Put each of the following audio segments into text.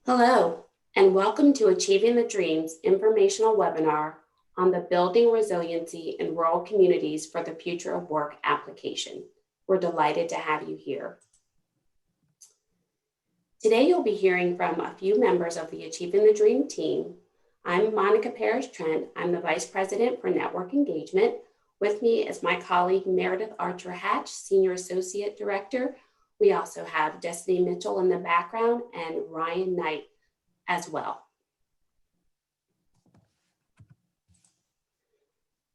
Hello, and welcome to Achieving the Dreams informational webinar on the Building Resiliency in Rural Communities for the Future of Work application. We're delighted to have you here. Today, you'll be hearing from a few members of the Achieving the Dream team. I'm Monica Parrish-Trent. I'm the Vice President for Network Engagement. With me is my colleague Meredith Archer-Hatch, Senior Associate Director. We also have Destiny Mitchell in the background and Ryan Knight as well.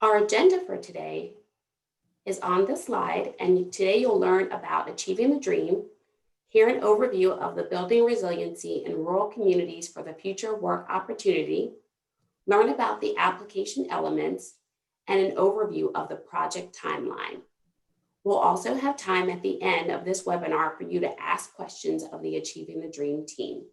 Our agenda for today is on the slide, and today you'll learn about Achieving the Dream, hear an overview of the Building Resiliency in Rural Communities for the Future Work opportunity, learn about the application elements, and an overview of the project timeline. We'll also have time at the end of this webinar for you to ask questions of the Achieving the Dream team.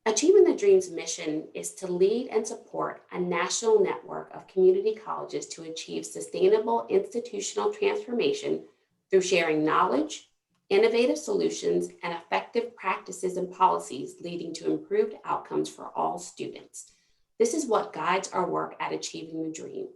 Achieving the Dream's mission is to lead and support a national network of community colleges to achieve sustainable institutional transformation through sharing knowledge, innovative solutions, and effective practices and policies leading to improved outcomes for all students. This is what guides our work at Achieving the Dream.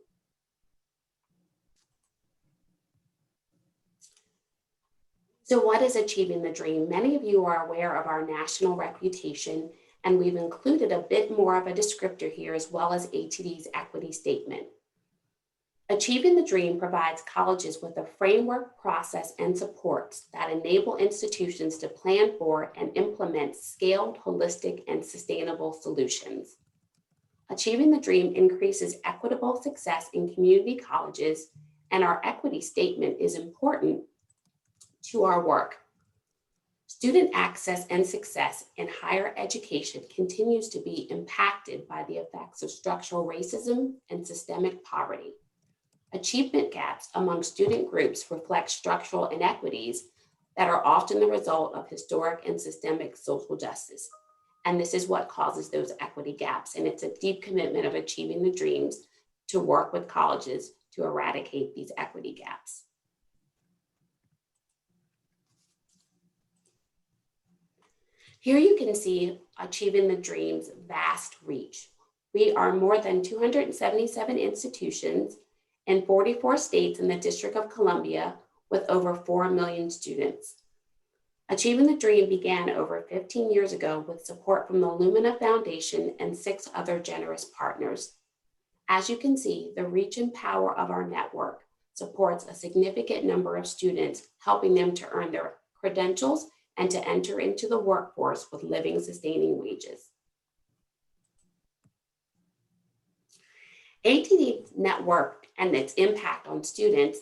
So what is Achieving the Dream? Many of you are aware of our national reputation, and we've included a bit more of a descriptor here as well as ATD's equity statement. Achieving the Dream provides colleges with a framework, process, and supports that enable institutions to plan for and implement scaled, holistic, and sustainable solutions. Achieving the Dream increases equitable success in community colleges, and our equity statement is important to our work. Student access and success in higher education continues to be impacted by the effects of structural racism and systemic poverty. Achievement gaps among student groups reflect structural inequities that are often the result of historic and systemic social justice. And this is what causes those equity gaps. And it's a deep commitment of Achieving the Dreams to work with colleges to eradicate these equity gaps. Here you can see Achieving the Dream's vast reach. We are more than 277 institutions in 44 states in the District of Columbia with over 4 million students. Achieving the Dream began over 15 years ago with support from the Lumina Foundation and 6 other generous partners. As you can see, the reach and power of our network supports a significant number of students, helping them to earn their credentials and to enter into the workforce with living sustaining wages. ATD network and its impact on students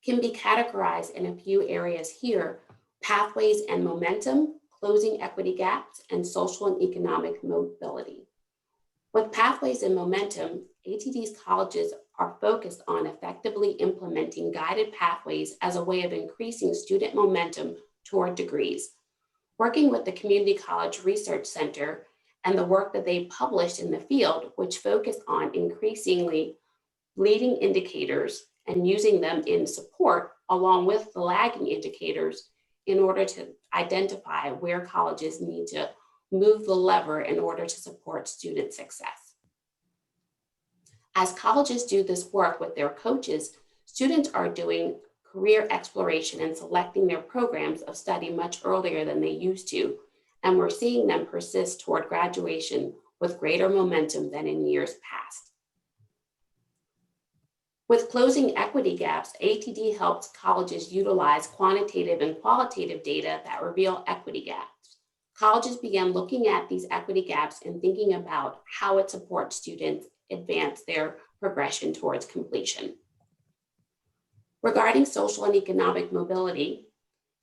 can be categorized in a few areas here: pathways and momentum, closing equity gaps, and social and economic mobility. With pathways and momentum, ATD's colleges are focused on effectively implementing guided pathways as a way of increasing student momentum toward degrees. Working with the Community College Research Center and the work that they published in the field, which focused on increasingly leading indicators and using them in support along with the lagging indicators in order to identify where colleges need to move the lever in order to support student success. As colleges do this work with their coaches, students are doing career exploration and selecting their programs of study much earlier than they used to, and we're seeing them persist toward graduation with greater momentum than in years past. With closing equity gaps, ATD helps colleges utilize quantitative and qualitative data that reveal equity gaps. Colleges began looking at these equity gaps and thinking about how it supports students advance their progression towards completion. Regarding social and economic mobility,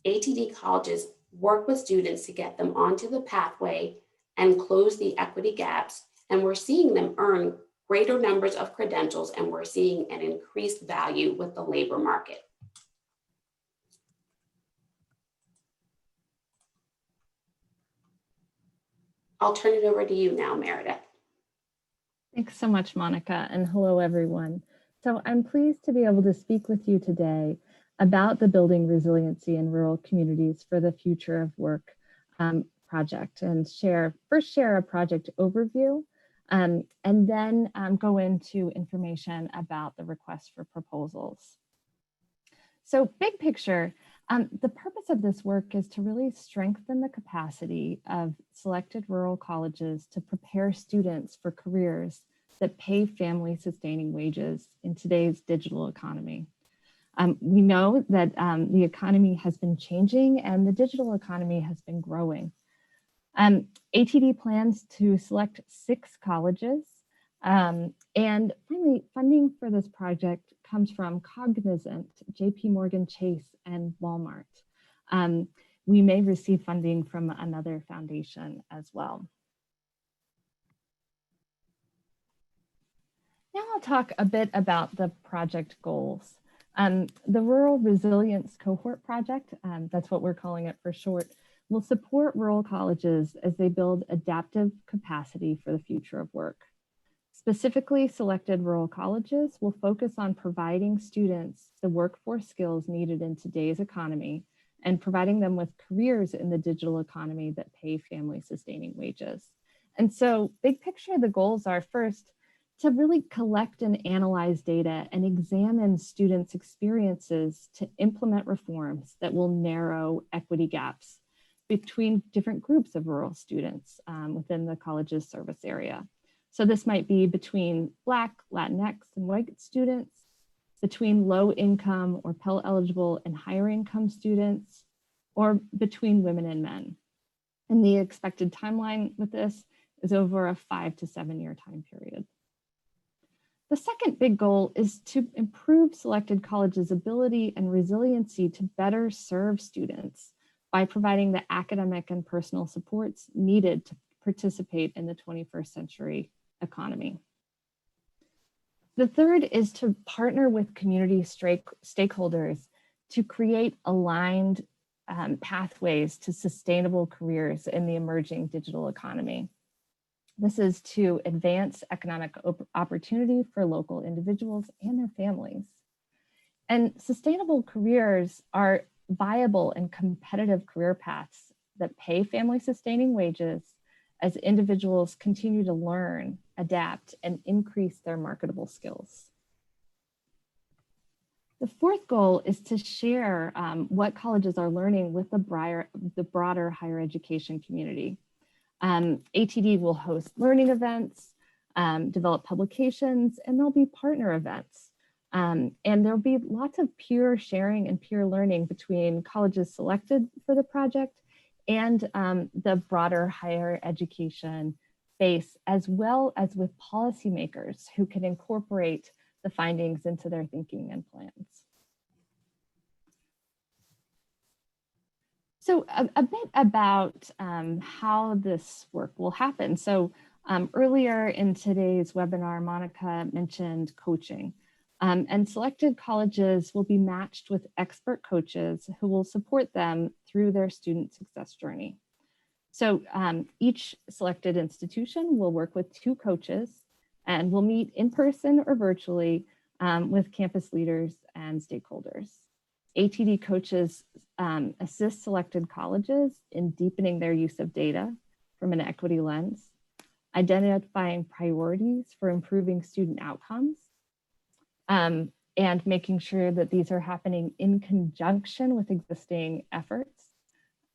ATD colleges work with students to get them onto the pathway and close the equity gaps, and we're seeing them earn greater numbers of credentials, and we're seeing an increased value with the labor market. I'll turn it over to you now, Meredith. Thanks so much, Monica, and hello, everyone. So I'm pleased to be able to speak with you today about the Building Resiliency in Rural Communities for the Future of Work project, and first share a project overview, and then go into information about the request for proposals. So big picture, the purpose of this work is to really strengthen the capacity of selected rural colleges to prepare students for careers that pay family sustaining wages in today's digital economy. We know that the economy has been changing and the digital economy has been growing. ATD plans to select 6 colleges, and finally, funding for this project comes from Cognizant, JP Morgan Chase, and Walmart. We may receive funding from another foundation as well. Now I'll talk a bit about the project goals. The Rural Resilience Cohort Project, that's what we're calling it for short, will support rural colleges as they build adaptive capacity for the future of work. Specifically selected rural colleges will focus on providing students the workforce skills needed in today's economy and providing them with careers in the digital economy that pay family sustaining wages. And so big picture, the goals are first, to really collect and analyze data and examine students' experiences to implement reforms that will narrow equity gaps between different groups of rural students within the college's service area. So this might be between Black, Latinx, and white students, between low income or Pell eligible and higher income students, or between women and men. And the expected timeline with this is over a 5 to 7 year time period. The second big goal is to improve selected colleges' ability and resiliency to better serve students by providing the academic and personal supports needed to participate in the 21st century economy. The third is to partner with community stakeholders to create aligned pathways to sustainable careers in the emerging digital economy. This is to advance economic opportunity for local individuals and their families. And sustainable careers are viable and competitive career paths that pay family sustaining wages as individuals continue to learn, adapt, and increase their marketable skills. The fourth goal is to share what colleges are learning with the broader higher education community. ATD will host learning events, develop publications, and there'll be partner events. And there'll be lots of peer sharing and peer learning between colleges selected for the project and the broader higher education space, as well as with policymakers who can incorporate the findings into their thinking and plans. So a bit about how this work will happen. So earlier in today's webinar, Monica mentioned coaching. And selected colleges will be matched with expert coaches who will support them through their student success journey. So each selected institution will work with 2 coaches and will meet in person or virtually with campus leaders and stakeholders. ATD coaches assist selected colleges in deepening their use of data from an equity lens, identifying priorities for improving student outcomes, and making sure that these are happening in conjunction with existing efforts,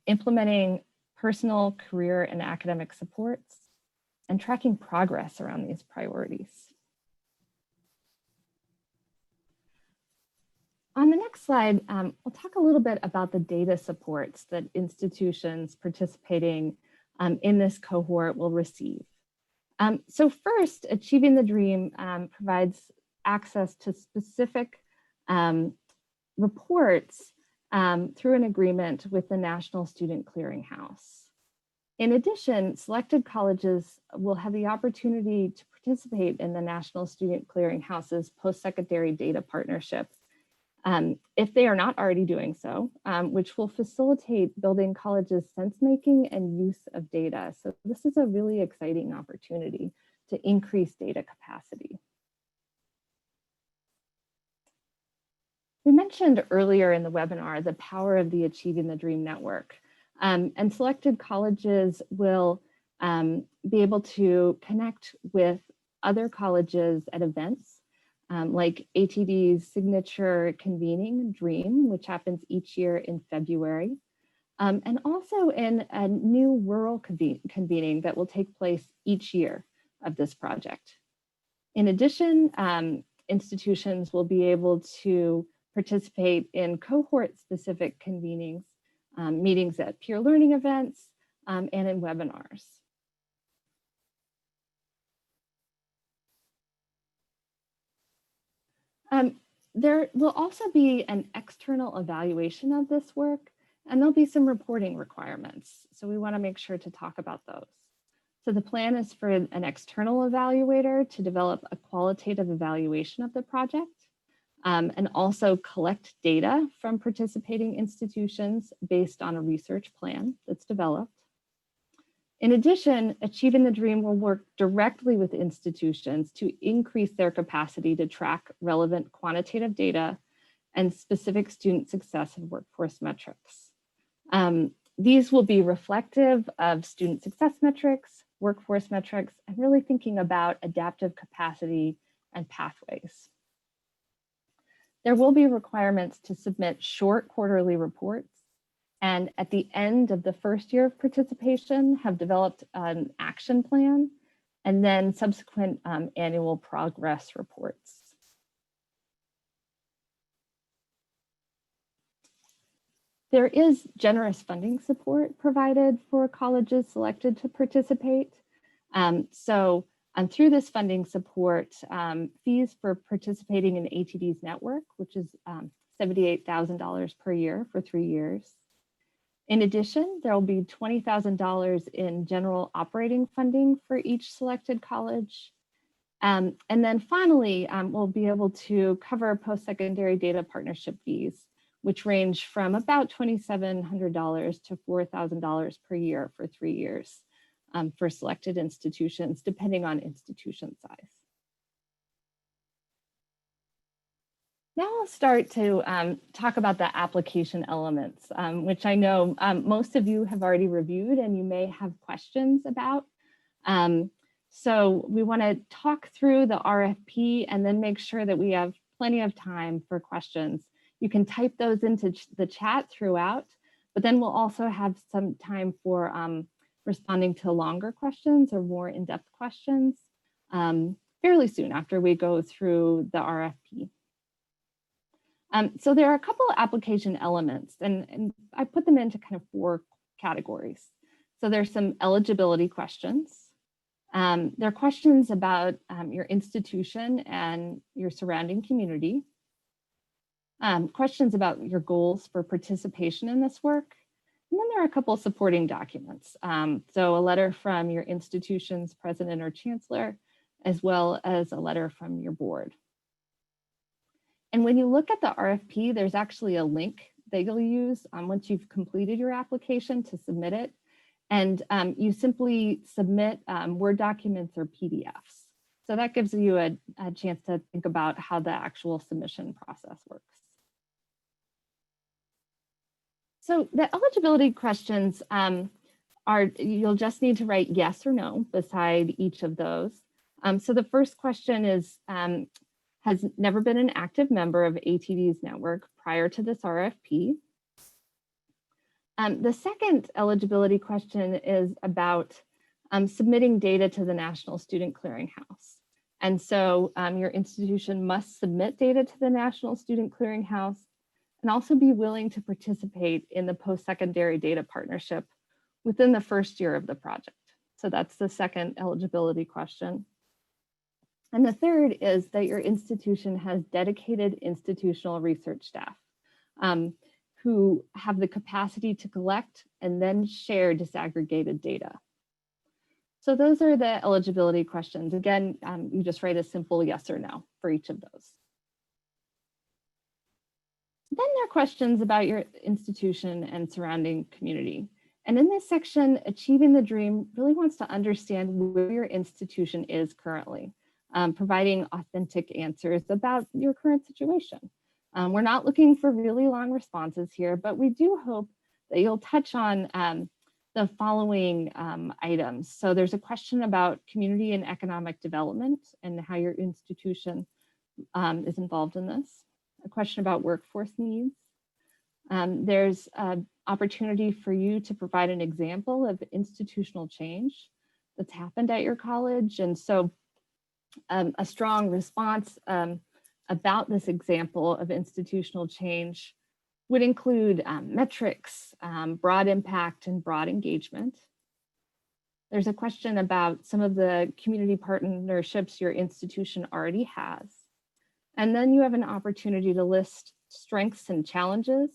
implementing personal, career, and academic supports, and tracking progress around these priorities. On the next slide, I'll talk a little bit about the data supports that institutions participating in this cohort will receive. So first, Achieving the Dream provides access to specific reports through an agreement with the National Student Clearinghouse. In addition, selected colleges will have the opportunity to participate in the National Student Clearinghouse's post-secondary data partnership if they are not already doing so, which will facilitate building colleges' sense-making and use of data. So this is a really exciting opportunity to increase data capacity. We mentioned earlier in the webinar the power of the Achieving the Dream Network. And selected colleges will be able to connect with other colleges at events like ATD's signature convening, Dream, which happens each year in February. And also in a new rural convening that will take place each year of this project. In addition, institutions will be able to participate in cohort-specific convenings, meetings at peer learning events, and in webinars. There will also be an external evaluation of this work, and there'll be some reporting requirements. So we want to make sure to talk about those. So the plan is for an external evaluator to develop a qualitative evaluation of the project and also collect data from participating institutions based on a research plan that's developed. In addition, Achieving the Dream will work directly with institutions to increase their capacity to track relevant quantitative data and specific student success and workforce metrics. These will be reflective of student success metrics, workforce metrics, and really thinking about adaptive capacity and pathways. There will be requirements to submit short quarterly reports, and at the end of the first year of participation have developed an action plan and then subsequent annual progress reports. There is generous funding support provided for colleges selected to participate. Through this funding support, fees for participating in ATD's network, which is $78,000 per year for 3 years. In addition, there will be $20,000 in general operating funding for each selected college. And then finally, we'll be able to cover post-secondary data partnership fees, which range from about $2,700 to $4,000 per year for 3 years for selected institutions, depending on institution size. Now I'll start to talk about the application elements, which I know most of you have already reviewed and you may have questions about. So we want to talk through the RFP and then make sure that we have plenty of time for questions. You can type those into the chat throughout, but then we'll also have some time for responding to longer questions or more in-depth questions fairly soon after we go through the RFP. So there are a couple of application elements, and I put them into kind of 4 categories. So there's some eligibility questions. There are questions about your institution and your surrounding community. Questions about your goals for participation in this work. And then there are a couple of supporting documents. So a letter from your institution's president or chancellor, as well as a letter from your board. And when you look at the RFP, there's actually a link that you'll use once you've completed your application to submit it. And you simply submit Word documents or PDFs. So that gives you a chance to think about how the actual submission process works. So the eligibility questions you'll just need to write yes or no beside each of those. So the first question is, has never been an active member of ATD's network prior to this RFP. The second eligibility question is about submitting data to the National Student Clearinghouse. And so your institution must submit data to the National Student Clearinghouse and also be willing to participate in the post-secondary data partnership within the first year of the project. So that's the second eligibility question. And the third is that your institution has dedicated institutional research staff who have the capacity to collect and then share disaggregated data. So those are the eligibility questions. Again, you just write a simple yes or no for each of those. Then there are questions about your institution and surrounding community. And in this section, Achieving the Dream really wants to understand where your institution is currently, providing authentic answers about your current situation. We're not looking for really long responses here, but we do hope that you'll touch on the following items. So there's a question about community and economic development and how your institution is involved in this. A question about workforce needs. There's an opportunity for you to provide an example of institutional change that's happened at your college. And so a strong response about this example of institutional change would include metrics, broad impact, and broad engagement. There's a question about some of the community partnerships your institution already has. And then you have an opportunity to list strengths and challenges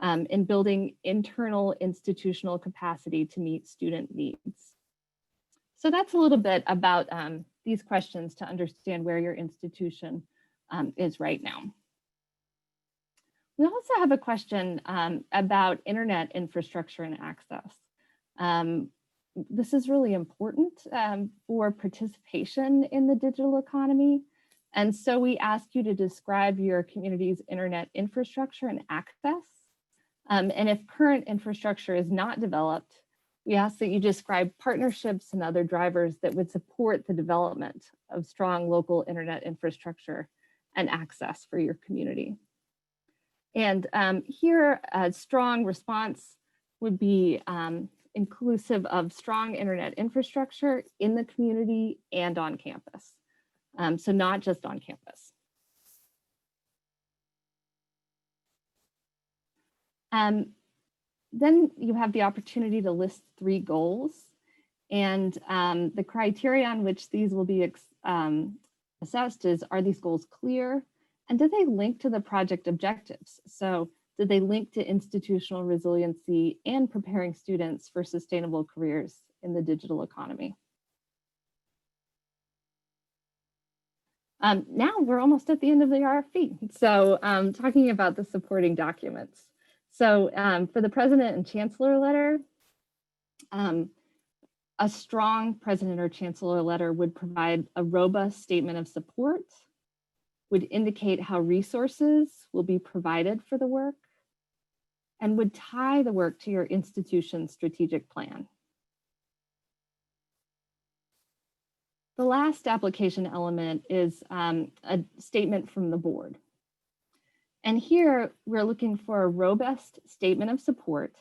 in building internal institutional capacity to meet student needs. So that's a little bit about these questions to understand where your institution is right now. We also have a question about internet infrastructure and access. This is really important for participation in the digital economy. And so we ask you to describe your community's internet infrastructure and access. And if current infrastructure is not developed, we ask that you describe partnerships and other drivers that would support the development of strong local internet infrastructure and access for your community. And here, a strong response would be inclusive of strong internet infrastructure in the community and on campus. So not just on campus. Then you have the opportunity to list 3 goals, and the criteria on which these will be assessed is, are these goals clear? And do they link to the project objectives? So do they link to institutional resiliency and preparing students for sustainable careers in the digital economy? Now we're almost at the end of the RFP. So talking about the supporting documents. So for the president and chancellor letter, a strong president or chancellor letter would provide a robust statement of support, would indicate how resources will be provided for the work, and would tie the work to your institution's strategic plan. The last application element is a statement from the board. And here we're looking for a robust statement of support.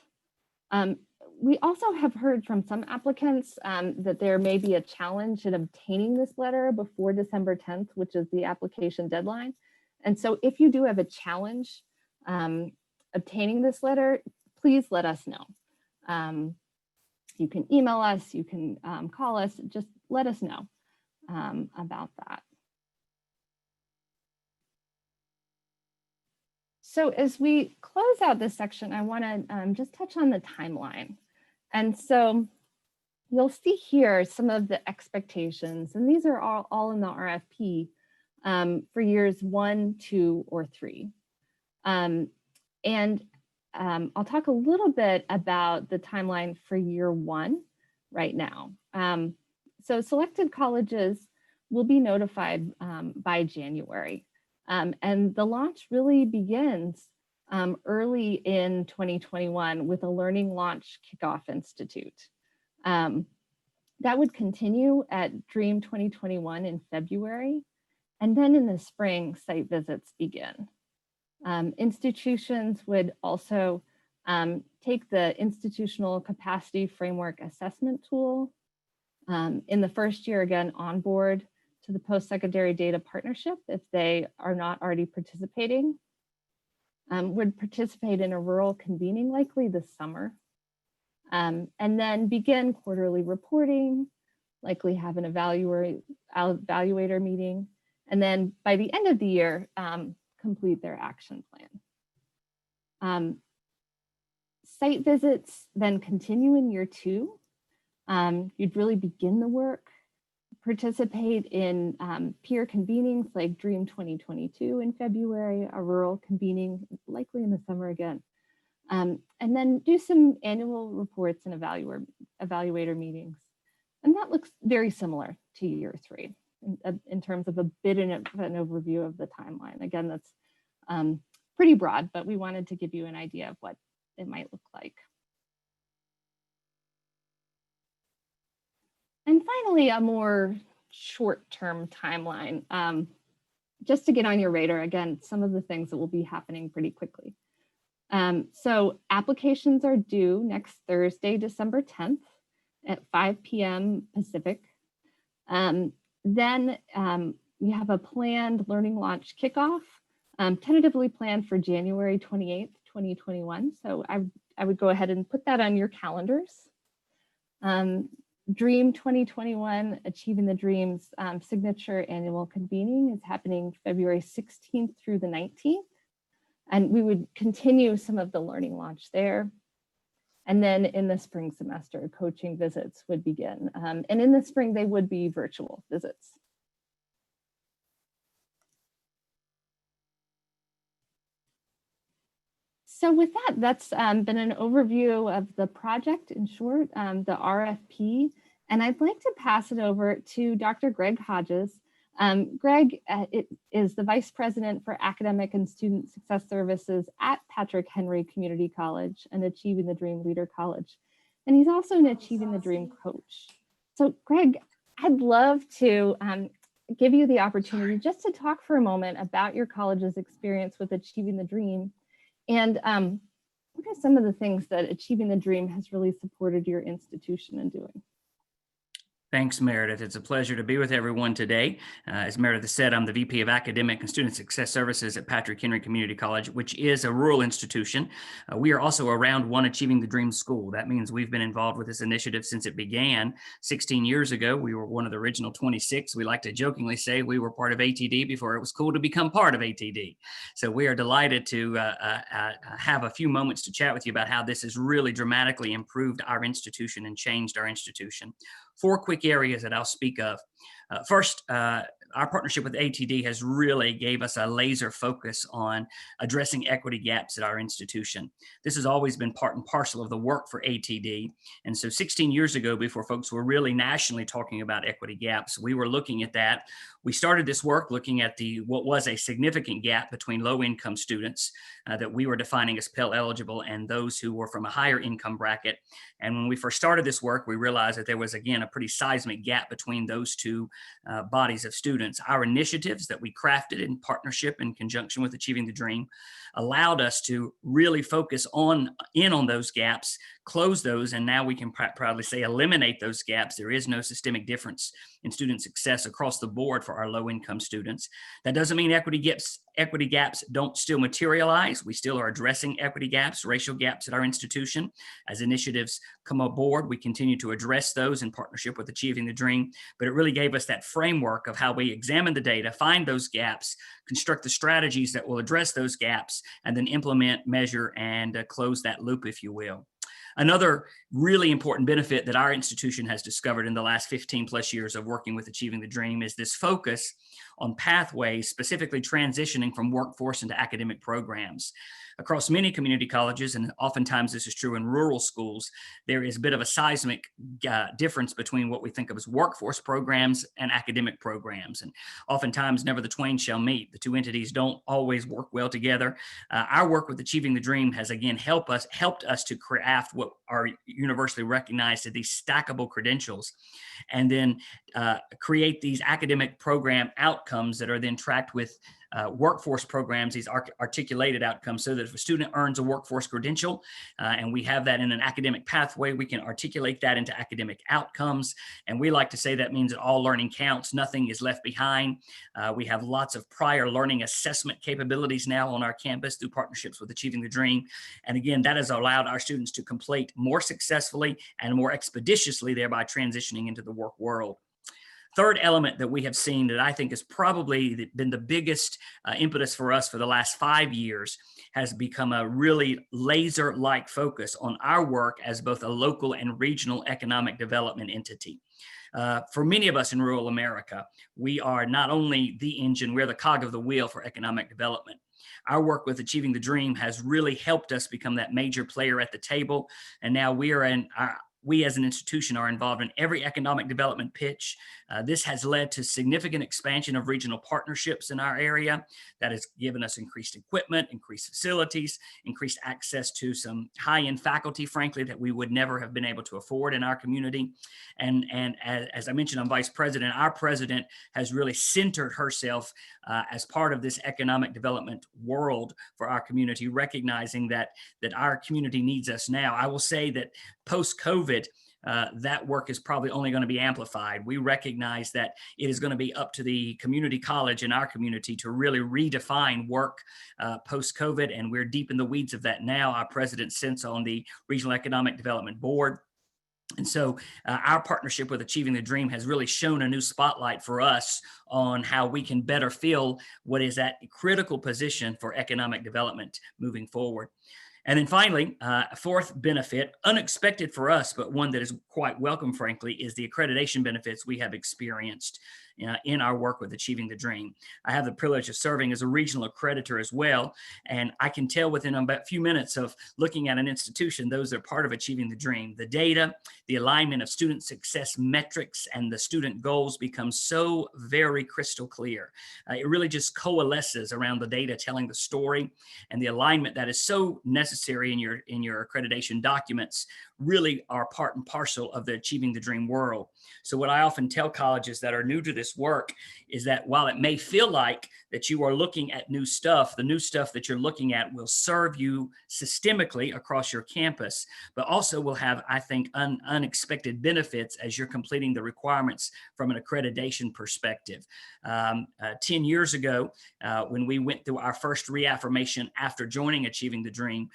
We also have heard from some applicants that there may be a challenge in obtaining this letter before December 10th, which is the application deadline. And so if you do have a challenge obtaining this letter, please let us know. You can email us, you can call us, just let us know about that. So as we close out this section, I want to just touch on the timeline. And so you'll see here some of the expectations, and these are all in the RFP for years 1, 2, or 3. And I'll talk a little bit about the timeline for year 1 right now. So selected colleges will be notified by January. And the launch really begins early in 2021 with a Learning Launch Kickoff Institute. That would continue at Dream 2021 in February. And then in the spring, site visits begin. Institutions would also take the Institutional Capacity Framework Assessment tool. In the first year, again, onboard to the Post-Secondary Data Partnership if they are not already participating. Would participate in a rural convening likely this summer. And then begin quarterly reporting, likely have an evaluator meeting, and then by the end of the year, complete their action plan. Site visits then continue in year 2. You'd really begin the work, participate in peer convenings like Dream 2022 in February, a rural convening likely in the summer again, and then do some annual reports and evaluator meetings. And that looks very similar to year 3 in terms of a bit of an overview of the timeline. Again, that's pretty broad, but we wanted to give you an idea of what it might look like. And finally, a more short-term timeline, just to get on your radar, again, some of the things that will be happening pretty quickly. So applications are due next Thursday, December 10th at 5 p.m. Pacific. Then we have a planned learning launch kickoff, tentatively planned for January 28th, 2021. So I would go ahead and put that on your calendars. Dream 2021, Achieving the Dreams signature annual convening is happening February 16th through the 19th. And we would continue some of the learning launch there. And then in the spring semester, coaching visits would begin. And in the spring, they would be virtual visits. So with that, that's been an overview of the project in short, the RFP. And I'd like to pass it over to Dr. Greg Hodges. Greg is the Vice President for Academic and Student Success Services at Patrick Henry Community College and Achieving the Dream Leader College. And he's also an Achieving the Dream coach. So Greg, I'd love to give you the opportunity just to talk for a moment about your college's experience with Achieving the Dream. And what are some of the things that Achieving the Dream has really supported your institution in doing? Thanks, Meredith. It's a pleasure to be with everyone today. As Meredith said, I'm the VP of Academic and Student Success Services at Patrick Henry Community College, which is a rural institution. We are also a round one Achieving the Dream school. That means we've been involved with this initiative since it began 16 years ago. We were one of the original 26. We like to jokingly say we were part of ATD before it was cool to become part of ATD. So we are delighted to have a few moments to chat with you about how this has really dramatically improved our institution and changed our institution. 4 quick areas that I'll speak of. First, our partnership with ATD has really gave us a laser focus on addressing equity gaps at our institution. This has always been part and parcel of the work for ATD. And so 16 years ago, before folks were really nationally talking about equity gaps, we were looking at that. We started this work looking at what was a significant gap between low-income students that we were defining as Pell eligible and those who were from a higher income bracket. And when we first started this work, we realized that there was, again, a pretty seismic gap between those two bodies of students. Our initiatives that we crafted in partnership in conjunction with Achieving the Dream allowed us to really focus in on those gaps, close those, and now we can proudly say eliminate those gaps. There is no systemic difference in student success across the board for our low-income students. That doesn't mean equity gaps don't still materialize. We still are addressing equity gaps, racial gaps at our institution. As initiatives come aboard, we continue to address those in partnership with Achieving the Dream, but it really gave us that framework of how we examine the data, find those gaps, construct the strategies that will address those gaps, and then implement, measure, and close that loop, if you will. Another really important benefit that our institution has discovered in the last 15 plus years of working with Achieving the Dream is this focus on pathways, specifically transitioning from workforce into academic programs. Across many community colleges, and oftentimes this is true in rural schools, there is a bit of a seismic difference between what we think of as workforce programs and academic programs. And oftentimes never the twain shall meet. The two entities don't always work well together. Our work with Achieving the Dream has again helped us to craft what are universally recognized as these stackable credentials, and then create these academic program outcomes that are then tracked with workforce programs, these articulated outcomes, so that if a student earns a workforce credential and we have that in an academic pathway, we can articulate that into academic outcomes. And we like to say that means that all learning counts, nothing is left behind. We have lots of prior learning assessment capabilities now on our campus through partnerships with Achieving the Dream. And again, that has allowed our students to complete more successfully and more expeditiously, thereby transitioning into the work world. Third element that we have seen that I think has probably been the biggest impetus for us for the last 5 years has become a really laser-like focus on our work as both a local and regional economic development entity. For many of us in rural America, we are not only the engine, we're the cog of the wheel for economic development. Our work with Achieving the Dream has really helped us become that major player at the table. And now we are we as an institution are involved in every economic development pitch. This has led to significant expansion of regional partnerships in our area that has given us increased equipment, increased facilities, increased access to some high-end faculty, frankly, that we would never have been able to afford in our community. And as I mentioned, I'm vice president. Our president has really centered herself as part of this economic development world for our community, recognizing that our community needs us now. I will say that post-COVID, that work is probably only going to be amplified. We recognize that it is going to be up to the community college in our community to really redefine work post-COVID, and we're deep in the weeds of that now. Our president sits on the Regional Economic Development Board. And so our partnership with Achieving the Dream has really shown a new spotlight for us on how we can better fill what is that critical position for economic development moving forward. And then finally, a fourth benefit, unexpected for us, but one that is quite welcome, frankly, is the accreditation benefits we have experienced in our work with Achieving the Dream. I have the privilege of serving as a regional accreditor as well, and I can tell within about a few minutes of looking at an institution, those that are part of Achieving the Dream, the data, the alignment of student success metrics, and the student goals become so very crystal clear. It really just coalesces around the data telling the story, and the alignment that is so necessary in your accreditation documents really are part and parcel of the Achieving the Dream world. So what I often tell colleges that are new to this work is that while it may feel like that you are looking at new stuff, the new stuff that you're looking at will serve you systemically across your campus, but also will have, I think, unexpected benefits as you're completing the requirements from an accreditation perspective. 10 years ago, when we went through our first reaffirmation after joining Achieving the Dream,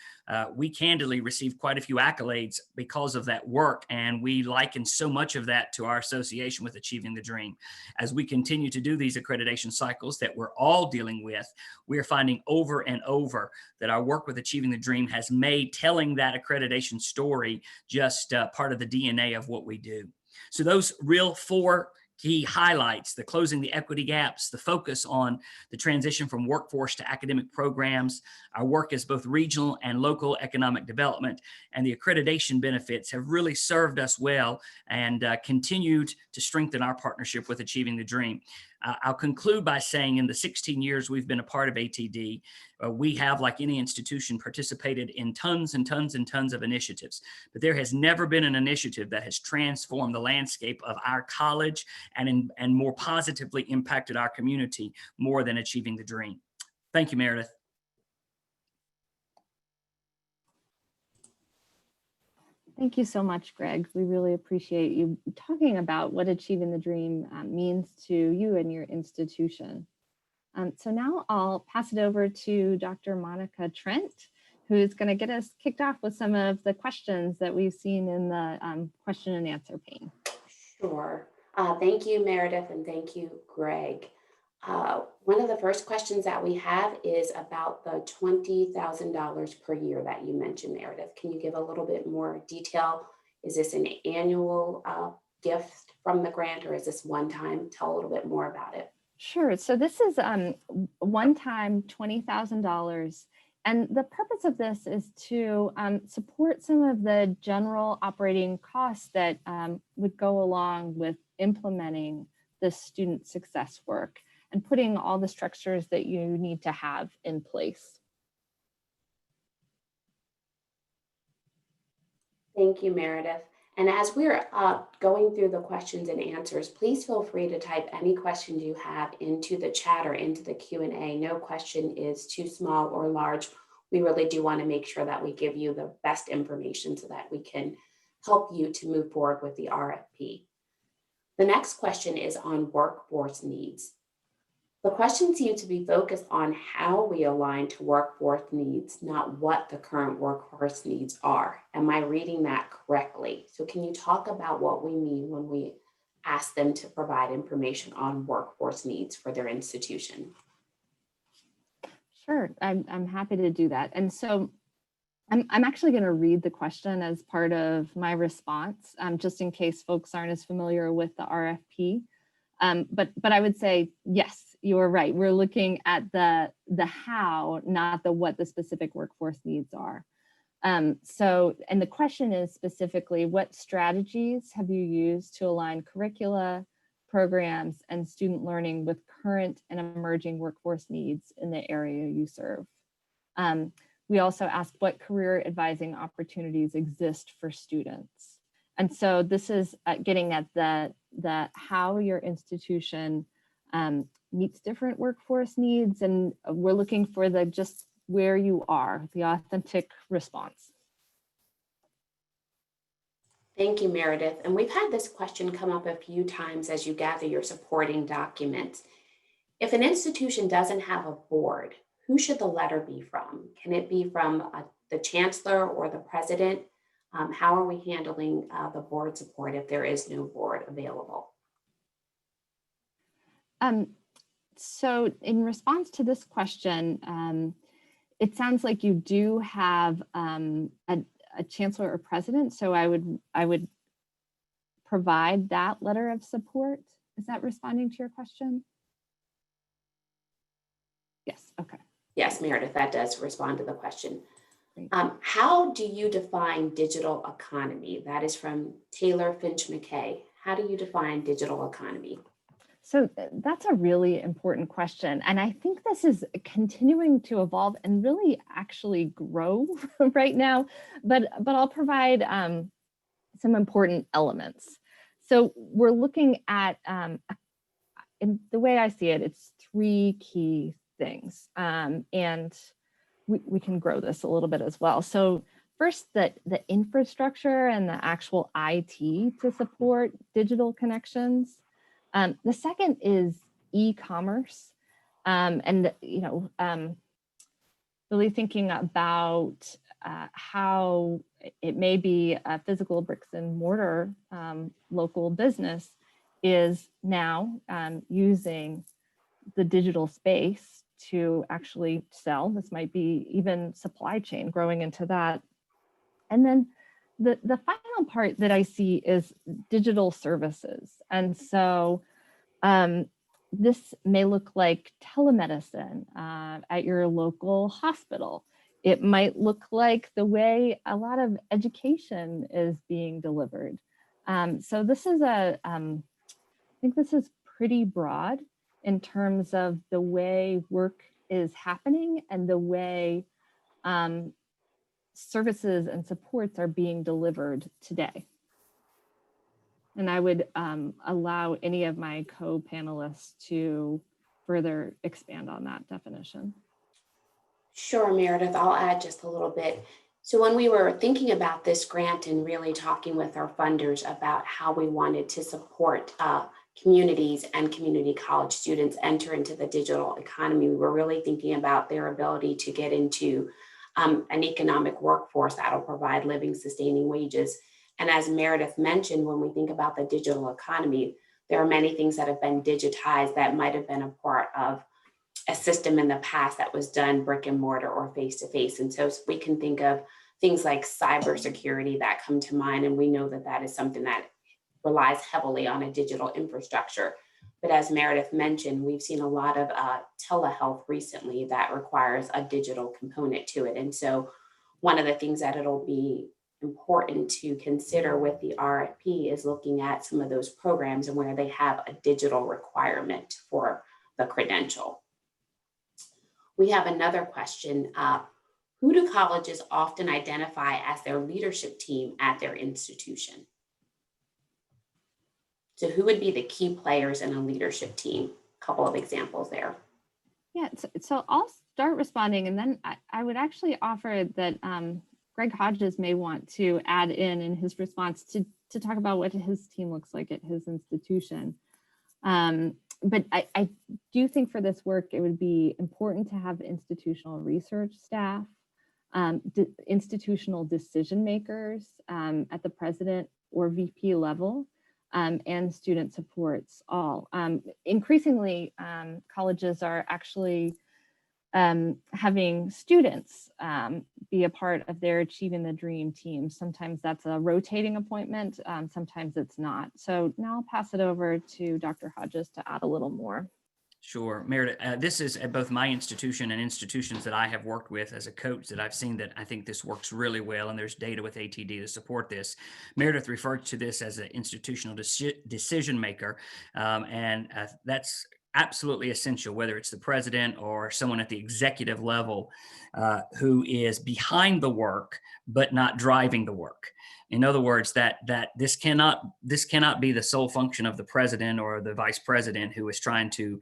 we candidly received quite a few accolades because of that work, and we liken so much of that to our association with Achieving the Dream. As we continue to do these accreditation cycles that we're all dealing with, we're finding over and over that our work with Achieving the Dream has made telling that accreditation story just part of the DNA of what we do. So those real four key highlights: the closing the equity gaps, the focus on the transition from workforce to academic programs, our work as both regional and local economic development, and the accreditation benefits have really served us well and continued to strengthen our partnership with Achieving the Dream. I'll conclude by saying in the 16 years we've been a part of ATD, we have, like any institution, participated in tons and tons and tons of initiatives, but there has never been an initiative that has transformed the landscape of our college and more positively impacted our community more than Achieving the Dream. Thank you, Meredith. Thank you so much, Greg. We really appreciate you talking about what Achieving the Dream means to you and your institution. So now I'll pass it over to Dr. Monica Trent, who's going to get us kicked off with some of the questions that we've seen in the question and answer pane. Sure. Thank you, Meredith, and thank you, Greg. One of the first questions that we have is about the $20,000 per year that you mentioned, Meredith. Can you give a little bit more detail? Is this an annual gift from the grant, or is this one time? Tell a little bit more about it. Sure. So this is one time $20,000. And the purpose of this is to support some of the general operating costs that would go along with implementing the student success work and putting all the structures that you need to have in place. Thank you, Meredith. And as we're going through the questions and answers, please feel free to type any questions you have into the chat or into the Q&A. No question is too small or large. We really do want to make sure that we give you the best information so that we can help you to move forward with the RFP. The next question is on workforce needs. The question seems to be focused on how we align to workforce needs, not what the current workforce needs are. Am I reading that correctly? So can you talk about what we mean when we ask them to provide information on workforce needs for their institution? Sure, I'm happy to do that. And so I'm actually going to read the question as part of my response, just in case folks aren't as familiar with the RFP. But I would say, yes, you're right. We're looking at the how, not the what the specific workforce needs are. And the question is specifically, what strategies have you used to align curricula, programs, and student learning with current and emerging workforce needs in the area you serve? We also asked what career advising opportunities exist for students. And so this is getting at the how your institution meets different workforce needs, and we're looking for the just where you are, the authentic response. Thank you, Meredith. And we've had this question come up a few times as you gather your supporting documents. If an institution doesn't have a board, who should the letter be from? Can it be from the chancellor or the president? How are we handling the board support if there is no board available? So in response to this question, it sounds like you do have a chancellor or president. So I would provide that letter of support. Is that responding to your question? Yes, okay. Yes, Meredith, that does respond to the question. How do you define digital economy? That is from Taylor Finch McKay. How do you define digital economy? So that's a really important question. And I think this is continuing to evolve and really actually grow right now, but I'll provide some important elements. So we're looking at, in the way I see it, it's three key things. And we can grow this a little bit as well. So first, the infrastructure and the actual IT to support digital connections. The second is e-commerce, and really thinking about how it may be a physical bricks and mortar local business is now using the digital space to actually sell. This might be even supply chain growing into that. And then the final part that I see is digital services. And so this may look like telemedicine at your local hospital. It might look like the way a lot of education is being delivered. So this is I think this is pretty broad in terms of the way work is happening and the way services and supports are being delivered today. And I would allow any of my co-panelists to further expand on that definition. Sure, Meredith, I'll add just a little bit. So when we were thinking about this grant and really talking with our funders about how we wanted to support communities and community college students enter into the digital economy, we were really thinking about their ability to get into an economic workforce that'll provide living, sustaining wages. And as Meredith mentioned, when we think about the digital economy, there are many things that have been digitized that might have been a part of a system in the past that was done brick and mortar or face-to-face. And so we can think of things like cybersecurity that come to mind. And we know that that is something that relies heavily on a digital infrastructure. But as Meredith mentioned, we've seen a lot of telehealth recently that requires a digital component to it. And so one of the things that it'll be important to consider with the RFP is looking at some of those programs and where they have a digital requirement for the credential. We have another question. Who do colleges often identify as their leadership team at their institution? So who would be the key players in a leadership team? A couple of examples there. Yeah, so I'll start responding, and then I would actually offer that Greg Hodges may want to add in his response to talk about what his team looks like at his institution. But I do think for this work, it would be important to have institutional research staff, institutional decision makers at the president or VP level, and student supports all. Increasingly, colleges are actually having students be a part of their Achieving the Dream team. Sometimes that's a rotating appointment, sometimes it's not. So now I'll pass it over to Dr. Hodges to add a little more. Sure, Meredith. This is at both my institution and institutions that I have worked with as a coach that I've seen that I think this works really well, and there's data with ATD to support this. Meredith referred to this as an institutional decision maker, and that's absolutely essential, whether it's the president or someone at the executive level who is behind the work but not driving the work. In other words, that this cannot be the sole function of the president or the vice president who is trying to,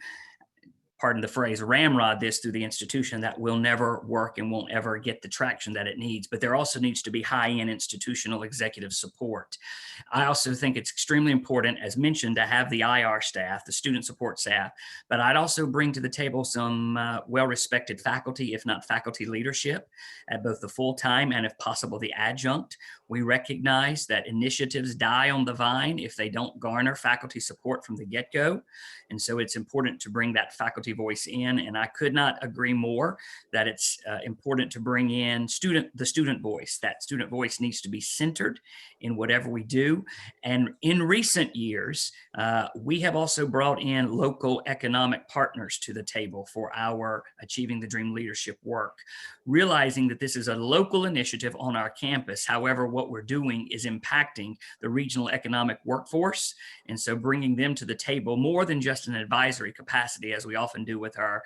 pardon the phrase, ramrod this through the institution. That will never work and won't ever get the traction that it needs. But there also needs to be high-end institutional executive support. I also think it's extremely important, as mentioned, to have the IR staff, the student support staff, but I'd also bring to the table some well-respected faculty, if not faculty leadership, at both the full-time and, if possible, the adjunct. We recognize that initiatives die on the vine if they don't garner faculty support from the get-go. And so it's important to bring that faculty voice in. And I could not agree more that it's important to bring in the student voice. That student voice needs to be centered in whatever we do. And in recent years, we have also brought in local economic partners to the table for our Achieving the Dream leadership work, realizing that this is a local initiative on our campus. However, what we're doing is impacting the regional economic workforce. And so bringing them to the table more than just an advisory capacity, as we often do with our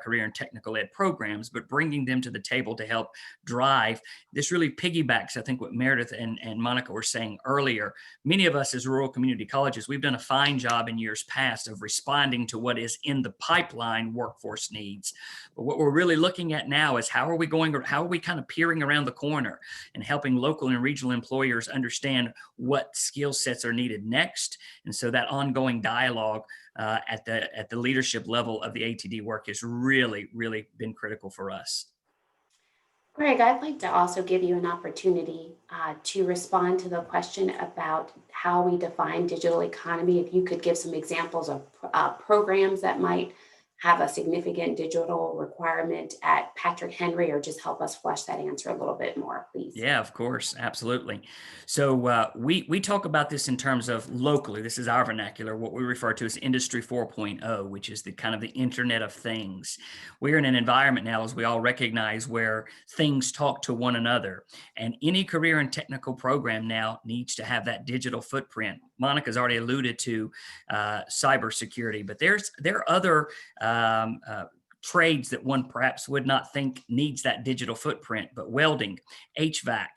career and technical ed programs, but bringing them to the table to help drive. This really piggybacks, I think, what Meredith and Monica were saying earlier. Many of us as rural community colleges, we've done a fine job in years past of responding to what is in the pipeline workforce needs. But what we're really looking at now is how are we kind of peering around the corner and helping local and regional employers understand what skill sets are needed next. And so that ongoing dialogue at the leadership level of the ATD work has really, really been critical for us. Greg, I'd like to also give you an opportunity to respond to the question about how we define digital economy. If you could give some examples of programs that might have a significant digital requirement at Patrick Henry, or just help us flesh that answer a little bit more, please. Yeah, of course. Absolutely. So we talk about this in terms of locally. This is our vernacular, what we refer to as Industry 4.0, which is the kind of the Internet of Things. We're in an environment now, as we all recognize, where things talk to one another. And any career and technical program now needs to have that digital footprint. Monica's already alluded to cybersecurity, but there are other trades that one perhaps would not think needs that digital footprint, but welding, HVAC,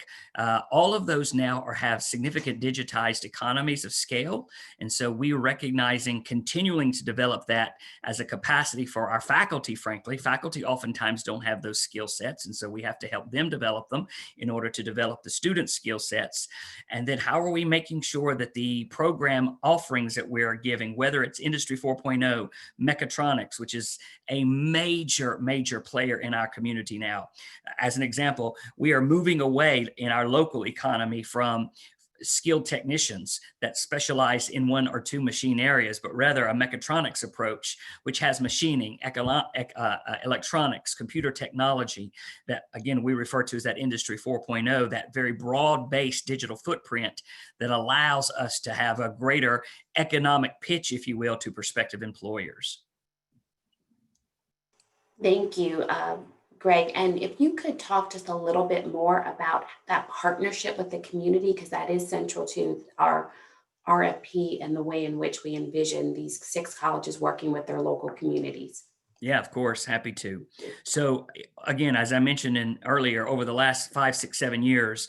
all of those now have significant digitized economies of scale. And so we are recognizing continuing to develop that as a capacity for our faculty, frankly. Faculty oftentimes don't have those skill sets, and so we have to help them develop them in order to develop the student skill sets. And then how are we making sure that the program offerings that we're giving, whether it's Industry 4.0, mechatronics, which is a major player in our community now. As an example, we are moving away in our local economy from skilled technicians that specialize in one or two machine areas, but rather a mechatronics approach, which has machining, electronics, computer technology, that again, we refer to as that Industry 4.0, that very broad-based digital footprint that allows us to have a greater economic pitch, if you will, to prospective employers. Thank you, Greg. And if you could talk just a little bit more about that partnership with the community, because that is central to our RFP and the way in which we envision these 6 colleges working with their local communities. Yeah, of course. Happy to. So again, as I mentioned earlier, over the last 5, 6, 7 years,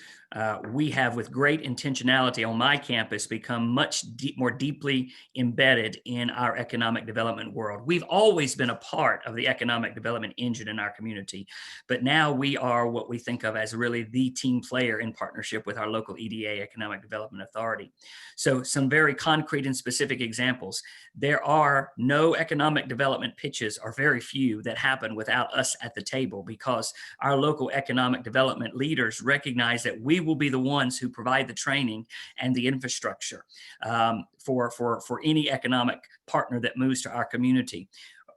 we have, with great intentionality on my campus, become much more deeply embedded in our economic development world. We've always been a part of the economic development engine in our community, but now we are what we think of as really the team player in partnership with our local EDA, Economic Development Authority. So some very concrete and specific examples. There are no economic development pitches, or very few, that happen without us at the table, because our local economic development leaders recognize that we will be the ones who provide the training and the infrastructure for any economic partner that moves to our community.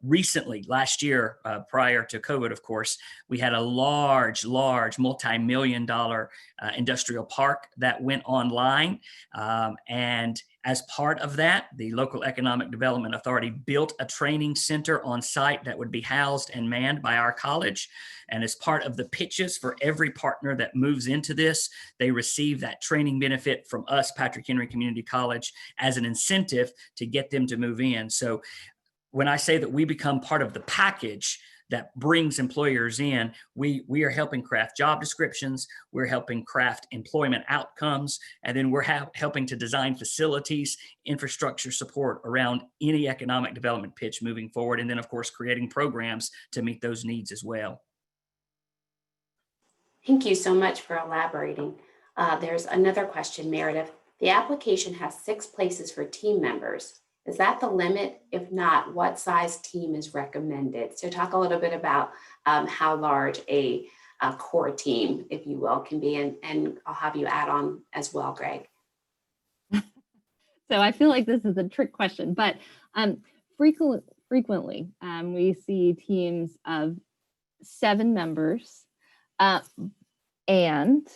Recently, last year, prior to COVID, of course, we had a large multi-million dollar industrial park that went online. And as part of that, the local economic development authority built a training center on site that would be housed and manned by our college. And as part of the pitches for every partner that moves into this, they receive that training benefit from us, Patrick Henry Community College, as an incentive to get them to move in. So when I say that we become part of the package that brings employers in, we are helping craft job descriptions, we're helping craft employment outcomes, and then we're helping to design facilities, infrastructure support around any economic development pitch moving forward. And then, of course, creating programs to meet those needs as well. Thank you so much for elaborating. There's another question, Meredith. The application has 6 places for team members. Is that the limit? If not, what size team is recommended? So talk a little bit about how large a core team, if you will, can be, and I'll have you add on as well, Greg. So I feel like this is a trick question, but frequently we see teams of 7 members, and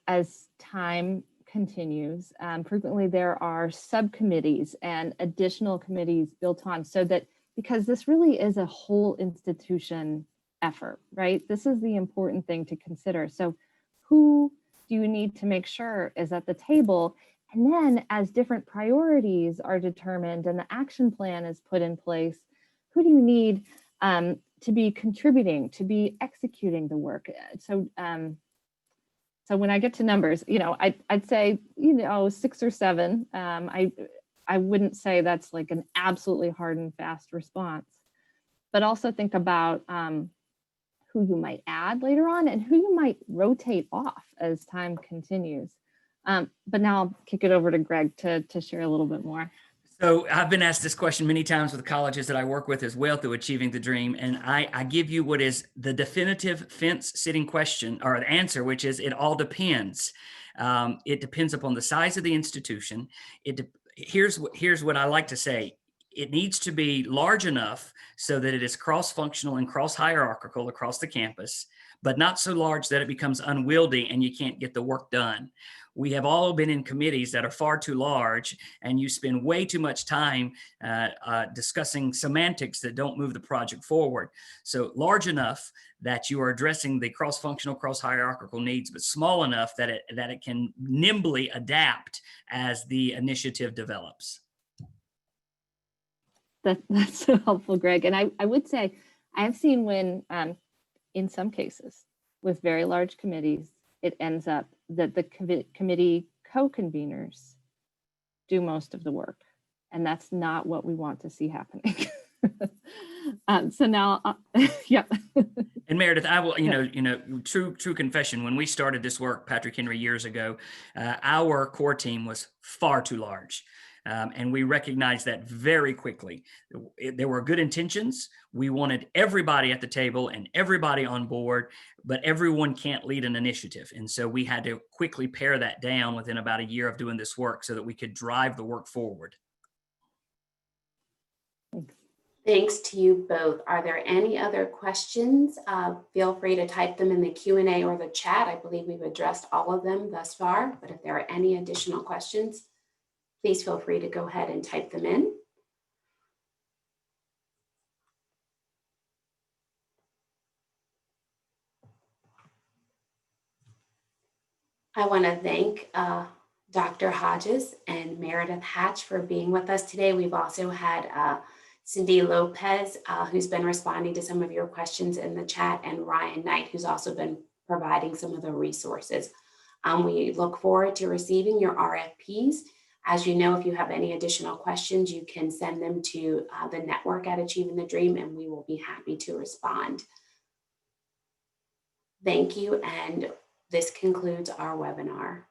as time continues, frequently there are subcommittees and additional committees built on, so that, because this really is a whole institution effort, right? This is the important thing to consider. So who do you need to make sure is at the table? And then as different priorities are determined and the action plan is put in place, who do you need to be contributing, to be executing the work? So when I get to numbers, I'd say, 6 or 7. I wouldn't say that's like an absolutely hard and fast response, but also think about who you might add later on and who you might rotate off as time continues. But now I'll kick it over to Greg to share a little bit more. So I've been asked this question many times with colleges that I work with as well through Achieving the Dream. And I give you what is the definitive fence sitting question or the answer, which is it all depends. It depends upon the size of the institution. Here's what I like to say. It needs to be large enough so that it is cross-functional and cross-hierarchical across the campus, but not so large that it becomes unwieldy and you can't get the work done. We have all been in committees that are far too large, and you spend way too much time discussing semantics that don't move the project forward. So large enough that you are addressing the cross-functional, cross-hierarchical needs, but small enough that it can nimbly adapt as the initiative develops. That's so helpful, Greg. And I would say I have seen when, in some cases, with very large committees, it ends up that the committee co-conveners do most of the work. And that's not what we want to see happening. So now, yeah. And Meredith, I will, true confession, when we started this work, Patrick Henry, years ago, our core team was far too large. And we recognized that very quickly. There were good intentions. We wanted everybody at the table and everybody on board, but everyone can't lead an initiative. And so we had to quickly pare that down within about a year of doing this work so that we could drive the work forward. Thanks to you both. Are there any other questions? Feel free to type them in the Q&A or the chat. I believe we've addressed all of them thus far, but if there are any additional questions, please feel free to go ahead and type them in. I want to thank Dr. Hodges and Meredith Hatch for being with us today. We've also had Cindy Lopez, who's been responding to some of your questions in the chat, and Ryan Knight, who's also been providing some of the resources. We look forward to receiving your RFPs. As you know, if you have any additional questions, you can send them to the network at Achieving the Dream, and we will be happy to respond. Thank you, and this concludes our webinar.